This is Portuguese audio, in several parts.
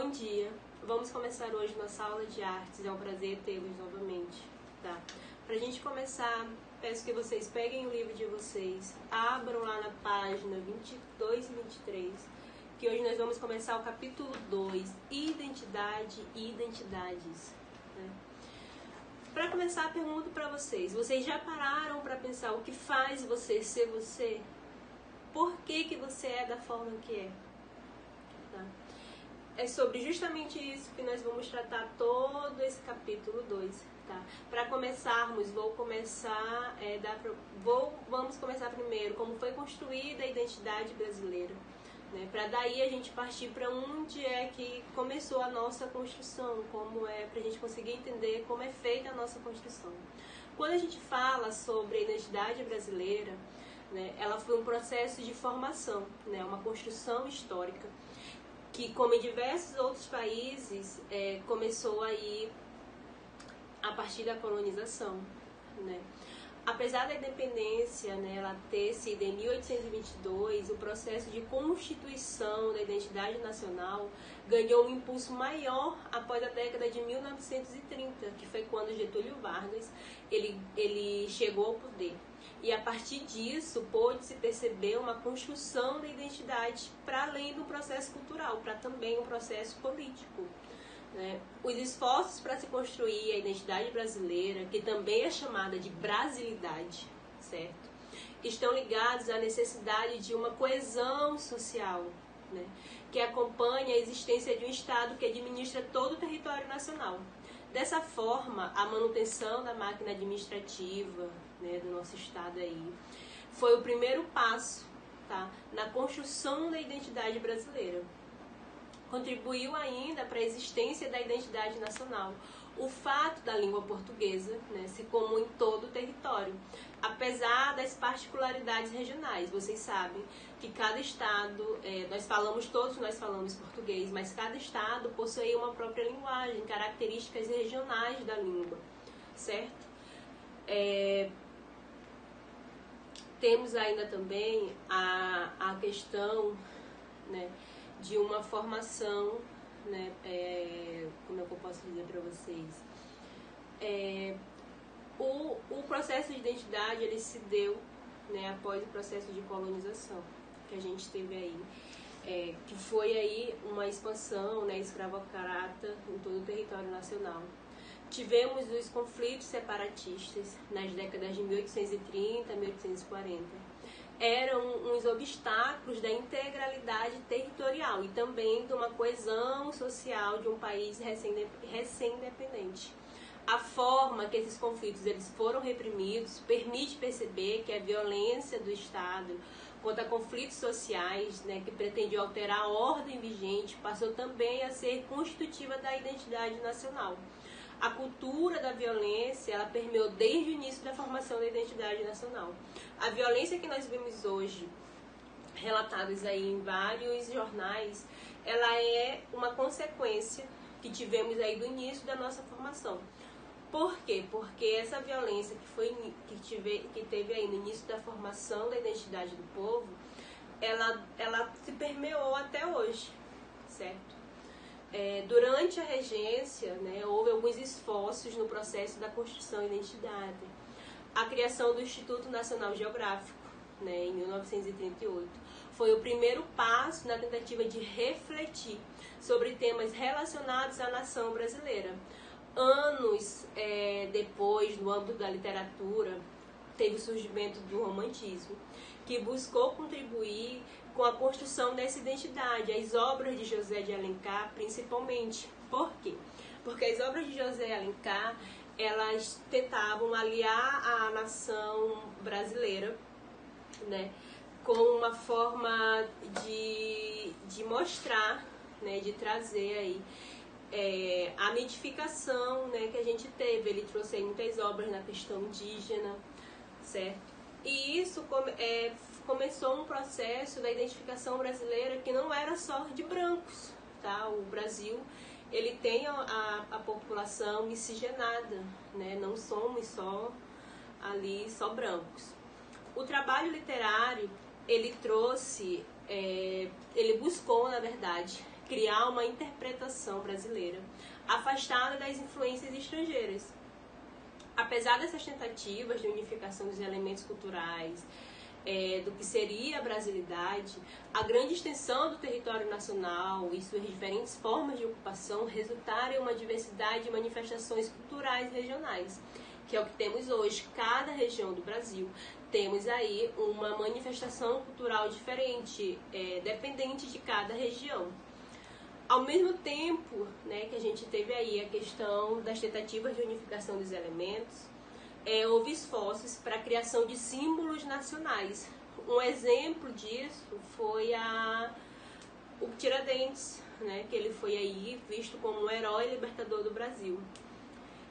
Bom dia, vamos começar hoje nossa aula de artes, é um prazer tê-los novamente, tá? Pra gente começar, peço que vocês peguem o livro de vocês, abram lá na página 22 e 23, que hoje nós vamos começar o capítulo 2, Identidade e Identidades, né? Para começar, pergunto para vocês já pararam para pensar o que faz você ser você? Por que você é da forma que é? Tá? É sobre justamente isso que nós vamos tratar todo esse capítulo 2, tá? Para começarmos, vamos começar primeiro como foi construída a identidade brasileira, né? Para daí a gente partir para onde é que começou a nossa construção, como é para a gente conseguir entender como é feita a nossa construção. Quando a gente fala sobre a identidade brasileira, né, ela foi um processo de formação, né, uma construção histórica que, como em diversos outros países, começou aí a partir da colonização, né? Apesar da independência, né, ela ter sido em 1822, o processo de constituição da identidade nacional ganhou um impulso maior após a década de 1930, que foi quando Getúlio Vargas ele chegou ao poder. E a partir disso, pôde-se perceber uma construção da identidade para além do processo cultural, para também um processo político, né? Os esforços para se construir a identidade brasileira, que também é chamada de brasilidade, certo? Estão ligados à necessidade de uma coesão social, né, que acompanha a existência de um Estado que administra todo o território nacional. Dessa forma, a manutenção da máquina administrativa, né, do nosso Estado aí, foi o primeiro passo, tá, na construção da identidade brasileira. Contribuiu ainda para a existência da identidade nacional o fato da língua portuguesa, né, ser comum em todo o território, apesar das particularidades regionais. Vocês sabem que cada estado, todos nós falamos português, mas cada estado possui uma própria linguagem, características regionais da língua, certo? Temos ainda também a questão, né, de uma formação, né, como é que eu posso dizer para vocês? O processo de identidade, ele se deu, né, após o processo de colonização que a gente teve aí, que foi aí uma expansão, né, escravocrata em todo o território nacional. Tivemos os conflitos separatistas nas décadas de 1830 a 1840. Eram uns obstáculos da integralidade territorial e também de uma coesão social de um país recém-independente. A forma que esses conflitos eles foram reprimidos permite perceber que a violência do Estado contra conflitos sociais, né, que pretendiam alterar a ordem vigente, passou também a ser constitutiva da identidade nacional. A cultura da violência, ela permeou desde o início da formação da identidade nacional. A violência que nós vemos hoje, relatadas aí em vários jornais, ela é uma consequência que tivemos aí do início da nossa formação. Por quê? Porque essa violência que teve aí no início da formação da identidade do povo, ela se permeou até hoje, certo? Durante a regência, né, houve alguns esforços no processo da construção da identidade. A criação do Instituto Nacional Geográfico, né, em 1938, foi o primeiro passo na tentativa de refletir sobre temas relacionados à nação brasileira. Anos depois, no âmbito da literatura, teve o surgimento do romantismo, que buscou contribuir com a construção dessa identidade, as obras de José de Alencar principalmente. Por quê? Porque as obras de José de Alencar, elas tentavam aliar a nação brasileira, né, com uma forma de mostrar, né, de trazer aí a mitificação, né, que a gente teve. Ele trouxe aí muitas obras na questão indígena, certo? E isso começou um processo da identificação brasileira que não era só de brancos, tá? O Brasil, ele tem a população miscigenada, né? Não somos só brancos. O trabalho literário, ele buscou, na verdade, criar uma interpretação brasileira, afastada das influências estrangeiras. Apesar dessas tentativas de unificação dos elementos culturais, do que seria a brasilidade, a grande extensão do território nacional e suas diferentes formas de ocupação resultaram em uma diversidade de manifestações culturais regionais, que é o que temos hoje. Cada região do Brasil temos aí uma manifestação cultural diferente, dependente de cada região. Ao mesmo tempo, né, que a gente teve aí a questão das tentativas de unificação dos elementos, houve esforços para a criação de símbolos nacionais. Um exemplo disso foi o Tiradentes, né, que ele foi aí visto como um herói libertador do Brasil.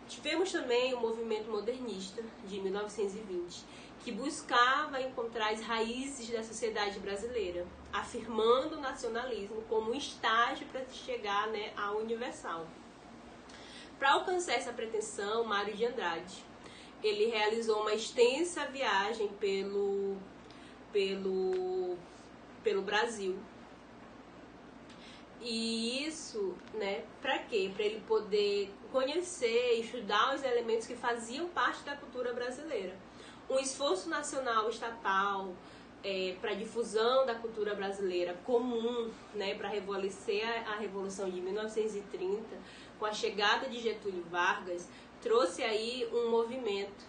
Tivemos também o movimento modernista de 1920, que buscava encontrar as raízes da sociedade brasileira, afirmando o nacionalismo como um estágio para se chegar, né, ao universal. Para alcançar essa pretensão, Mário de Andrade, ele realizou uma extensa viagem pelo Brasil. E isso, né, para quê? Para ele poder conhecer e estudar os elementos que faziam parte da cultura brasileira. Um esforço nacional estatal para a difusão da cultura brasileira comum, né, para revolecer a Revolução de 1930, com a chegada de Getúlio Vargas, trouxe aí um movimento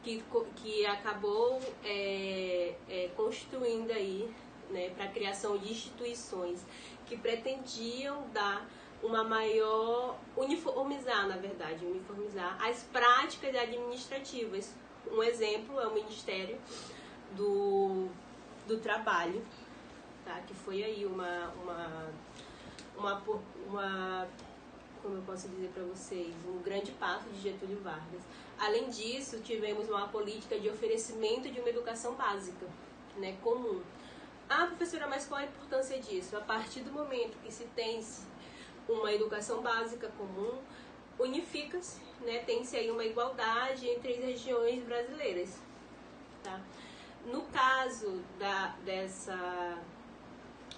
que acabou construindo aí, né, para a criação de instituições que pretendiam dar uma maior, uniformizar as práticas administrativas. Um exemplo é o Ministério do Trabalho, tá? Que foi aí uma como eu posso dizer para vocês, um grande passo de Getúlio Vargas. Além disso, tivemos uma política de oferecimento de uma educação básica, né, comum. Ah, professora, mas qual a importância disso? A partir do momento que se tem uma educação básica comum, unifica-se, né, tem-se aí uma igualdade entre as regiões brasileiras. Tá? No caso dessa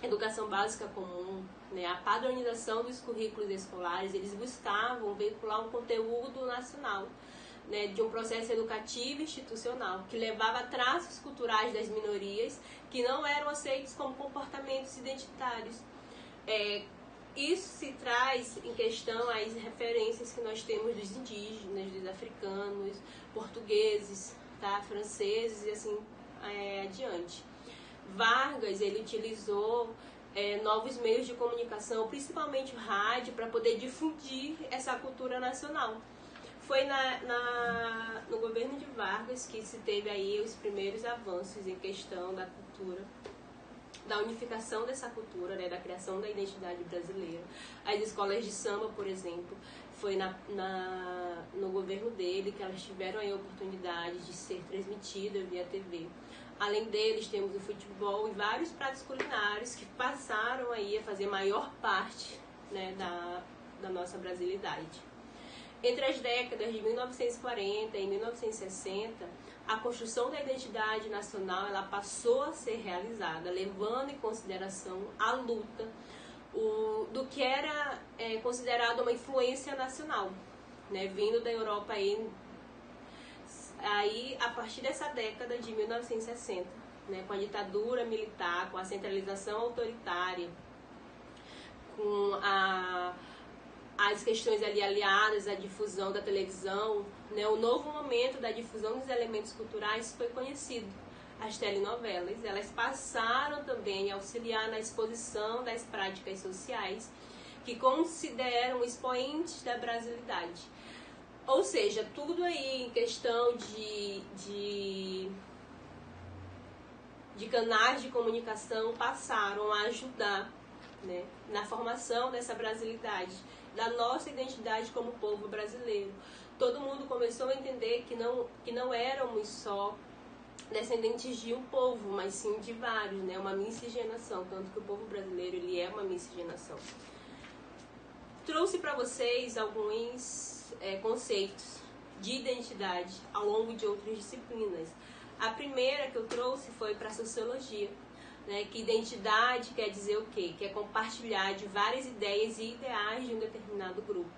educação básica comum, né, a padronização dos currículos escolares, eles buscavam veicular um conteúdo nacional, né, de um processo educativo institucional, que levava traços culturais das minorias que não eram aceitos como comportamentos identitários. Isso se traz em questão às referências que nós temos dos indígenas, dos africanos, portugueses, tá, franceses e assim adiante. Vargas, ele utilizou novos meios de comunicação, principalmente o rádio, para poder difundir essa cultura nacional. Foi no governo de Vargas que se teve aí os primeiros avanços em questão da cultura, da unificação dessa cultura, né, da criação da identidade brasileira. As escolas de samba, por exemplo, foi no governo dele que elas tiveram a oportunidade de ser transmitidas via TV. Além deles, temos o futebol e vários pratos culinários que passaram aí a fazer maior parte, né, da nossa brasilidade. Entre as décadas de 1940 e 1960, a construção da identidade nacional ela passou a ser realizada, levando em consideração a luta do que era considerado uma influência nacional, né, vindo da Europa aí a partir dessa década de 1960, né, com a ditadura militar, com a centralização autoritária, com as questões ali aliadas à difusão da televisão, né, o novo momento da difusão dos elementos culturais foi conhecido. As telenovelas, elas passaram também a auxiliar na exposição das práticas sociais que consideram expoentes da brasilidade. Ou seja, tudo aí em questão de canais de comunicação passaram a ajudar, né, na formação dessa brasilidade, da nossa identidade como povo brasileiro. Todo mundo começou a entender que não éramos só descendentes de um povo, mas sim de vários, né, uma miscigenação, tanto que o povo brasileiro ele é uma miscigenação. Trouxe para vocês alguns conceitos de identidade ao longo de outras disciplinas. A primeira que eu trouxe foi para a sociologia. né? Que identidade quer dizer o quê? Que é compartilhar de várias ideias e ideais de um determinado grupo.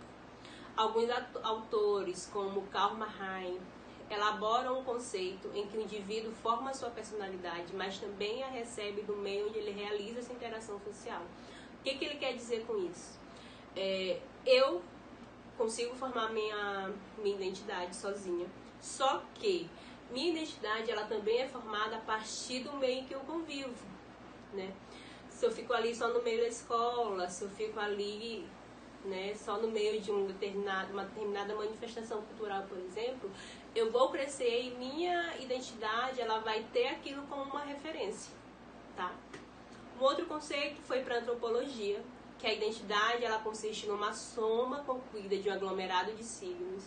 Alguns autores, como Karl Marx, elaboram um conceito em que o indivíduo forma sua personalidade, mas também a recebe do meio onde ele realiza essa interação social. O que ele quer dizer com isso? Eu consigo formar minha identidade sozinha, só que minha identidade ela também é formada a partir do meio em que eu convivo, né? Se eu fico ali só no meio da escola, se eu fico ali, né, só no meio de uma determinada manifestação cultural, por exemplo, eu vou crescer e minha identidade ela vai ter aquilo como uma referência, tá? Um outro conceito foi para a antropologia, que a identidade ela consiste numa soma concluída de um aglomerado de signos,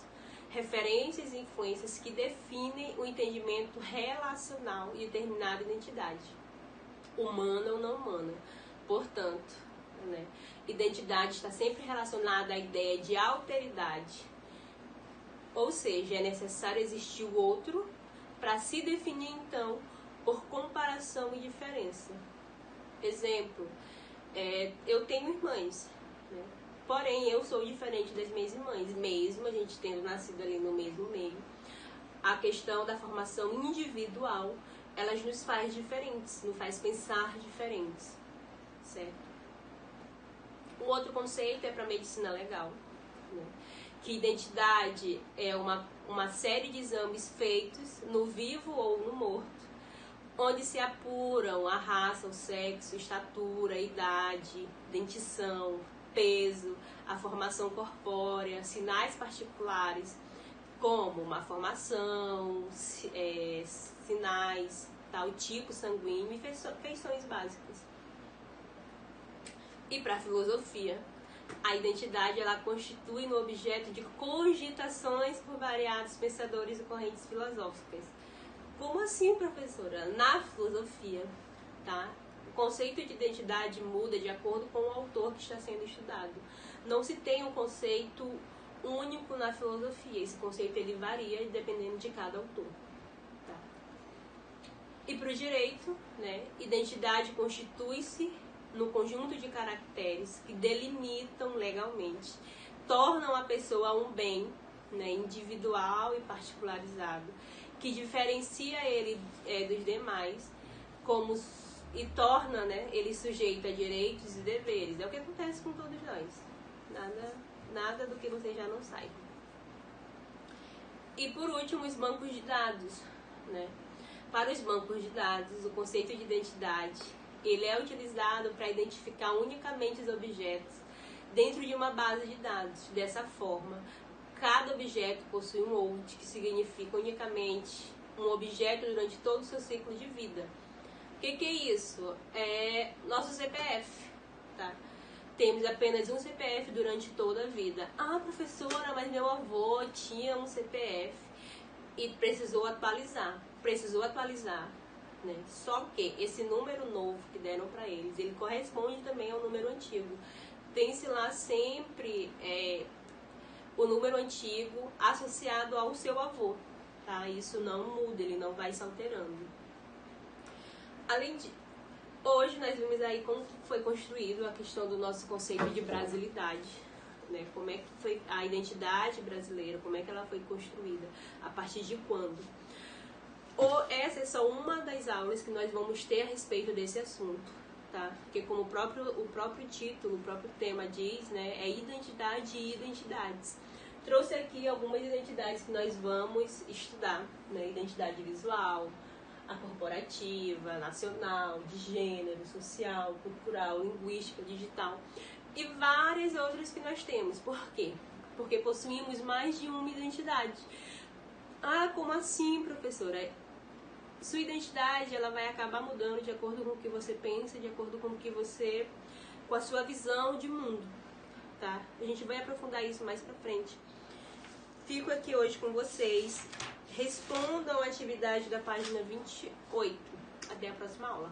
referências e influências que definem o entendimento relacional de determinada identidade, humana ou não humana. Portanto, né, identidade está sempre relacionada à ideia de alteridade, ou seja, é necessário existir o outro para se definir então por comparação e diferença. Exemplo, eu tenho irmãs, né? Porém eu sou diferente das minhas irmãs, mesmo a gente tendo nascido ali no mesmo meio. A questão da formação individual, elas nos faz diferentes, nos faz pensar diferentes, certo? O outro conceito é para a medicina legal, né? Que identidade é uma série de exames feitos no vivo ou no morto, onde se apuram a raça, o sexo, estatura, idade, dentição, peso, a formação corpórea, sinais particulares, como malformação, sinais, tal, tipo sanguíneo e feições básicas. E para a filosofia, a identidade ela constitui no objeto de cogitações por variados pensadores e correntes filosóficas. Como assim, professora? Na filosofia, tá? O conceito de identidade muda de acordo com o autor que está sendo estudado. Não se tem um conceito único na filosofia. Esse conceito ele varia dependendo de cada autor. Tá? E para o direito, né? Identidade constitui-se no conjunto de caracteres que delimitam legalmente, tornam a pessoa um bem, né, individual e particularizado, que diferencia ele dos demais, e torna, né, ele sujeito a direitos e deveres. É o que acontece com todos nós. Nada do que você já não saiba. E por último, os bancos de dados, né? Para os bancos de dados, o conceito de identidade ele é utilizado para identificar unicamente os objetos dentro de uma base de dados. Dessa forma, cada objeto possui um OUT, que significa unicamente um objeto durante todo o seu ciclo de vida. O que é isso? É nosso CPF, tá? Temos apenas um CPF durante toda a vida. Ah, professora, mas meu avô tinha um CPF e precisou atualizar. Né? Só que esse número novo que deram para eles, ele corresponde também ao número antigo. Tem-se lá sempre o número antigo associado ao seu avô, tá? Isso não muda, ele não vai se alterando. Além de hoje nós vimos aí como foi construído a questão do nosso conceito de brasilidade, né? Como é que foi a identidade brasileira, como é que ela foi construída, a partir de quando. Essa é só uma das aulas que nós vamos ter a respeito desse assunto, tá? Porque como o próprio título, o próprio tema diz, né, é identidade e identidades. Trouxe aqui algumas identidades que nós vamos estudar, né? Identidade visual, a corporativa, nacional, de gênero, social, cultural, linguística, digital e várias outras que nós temos. Por quê? Porque possuímos mais de uma identidade. Ah, como assim, professora? Sua identidade ela vai acabar mudando de acordo com o que você pensa, de acordo com a sua visão de mundo, tá? A gente vai aprofundar isso mais pra frente. Fico aqui hoje com vocês. Respondam a atividade da página 28. Até a próxima aula.